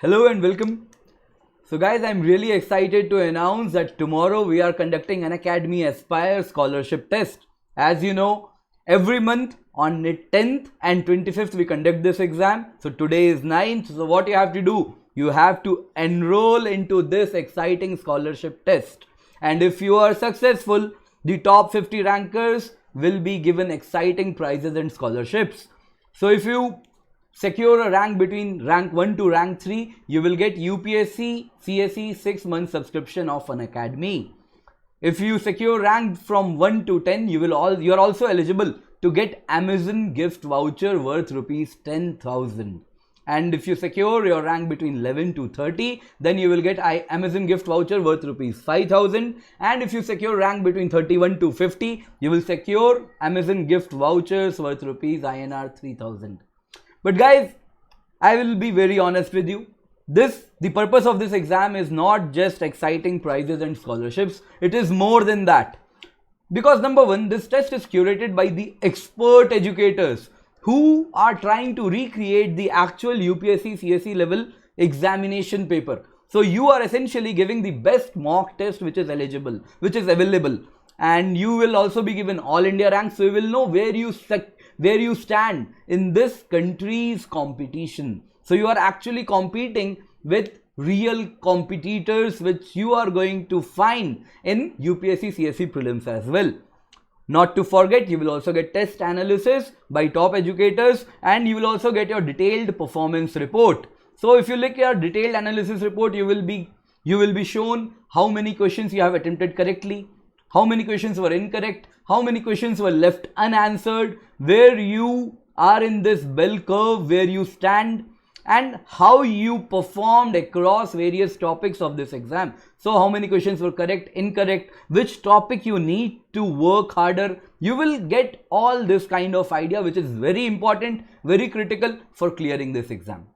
Hello and welcome. So guys, I'm really excited to announce that tomorrow we are conducting an Academy Aspire scholarship test. As you know, every month on the 10th and 25th we conduct this exam. So today is 9th. So what you have to do? You have to enroll into this exciting scholarship test. And if you are successful, the top 50 rankers will be given exciting prizes and scholarships. So if you secure a rank between rank 1 to rank 3, you will get UPSC CSE 6-month subscription of Unacademy. If you secure rank from 1 to 10, you are also eligible to get Amazon gift voucher worth rupees 10,000. And if you secure your rank between 11 to 30, then you will get Amazon gift voucher worth rupees 5,000. And if you secure rank between 31 to 50, you will secure Amazon gift vouchers worth rupees INR 3,000. But guys, I will be very honest with you. The purpose of this exam is not just exciting prizes and scholarships. It is more than that. Because number one, this test is curated by the expert educators who are trying to recreate the actual UPSC CSE level examination paper. So you are essentially giving the best mock test which is available. And you will also be given all India rank. So you will know where you stand in this country's competition. So you are actually competing with real competitors which you are going to find in UPSC CSE prelims as well. Not to forget, you will also get test analysis by top educators and you will also get your detailed performance report. So if you look at your detailed analysis report, you will be shown how many questions you have attempted correctly, how many questions were incorrect, how many questions were left unanswered, where you are in this bell curve, where you stand, and how you performed across various topics of this exam. So how many questions were correct, incorrect, which topic you need to work harder. You will get all this kind of idea, which is very important, very critical for clearing this exam.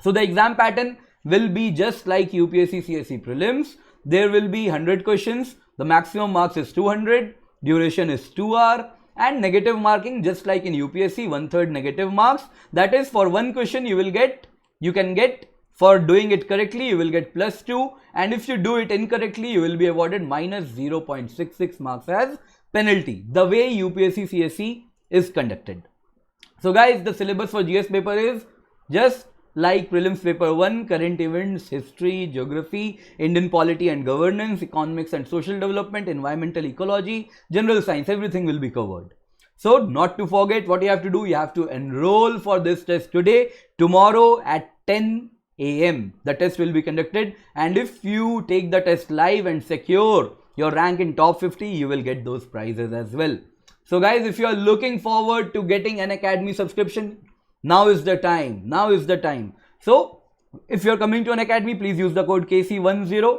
So the exam pattern will be just like UPSC CSE prelims. There will be 100 questions. The maximum marks is 200. Duration is 2 hours. And negative marking, just like in UPSC, 1/3 negative marks. That is, for one question you can get for doing it correctly, you will get +2. And if you do it incorrectly, you will be awarded minus 0.66 marks as penalty. The way UPSC CSE is conducted. So guys, the syllabus for GS paper is just like prelims paper 1, current events, history, geography, Indian polity and governance, economics and social development, environmental ecology, general science, everything will be covered. So not to forget, what you have to do, you have to enroll for this test today. Tomorrow at 10 AM the test will be conducted, and if you take the test live and secure your rank in top 50, you will get those prizes as well. So guys, if you are looking forward to getting an Unacademy subscription, now is the time. So if you are coming to Unacademy, please use the code KC10.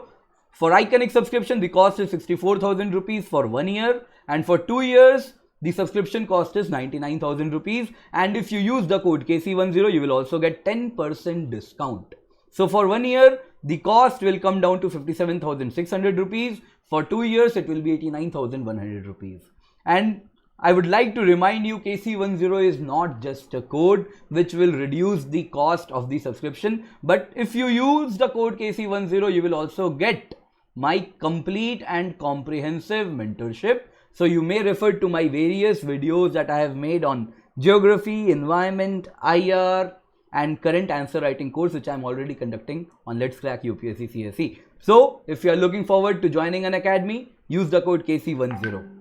For Iconic subscription, the cost is 64,000 rupees for 1 year, and for 2 years the subscription cost is 99,000 rupees. And if you use the code KC10, you will also get 10% discount. So for 1 year the cost will come down to 57,600 rupees. For 2 years it will be 89,100 rupees. And I would like to remind you, KC10 is not just a code which will reduce the cost of the subscription, but if you use the code KC10, you will also get my complete and comprehensive mentorship. So you may refer to my various videos that I have made on geography, environment, IR and current answer writing course, which I am already conducting on Let's Crack UPSC CSE. So if you are looking forward to joining Unacademy, use the code KC10.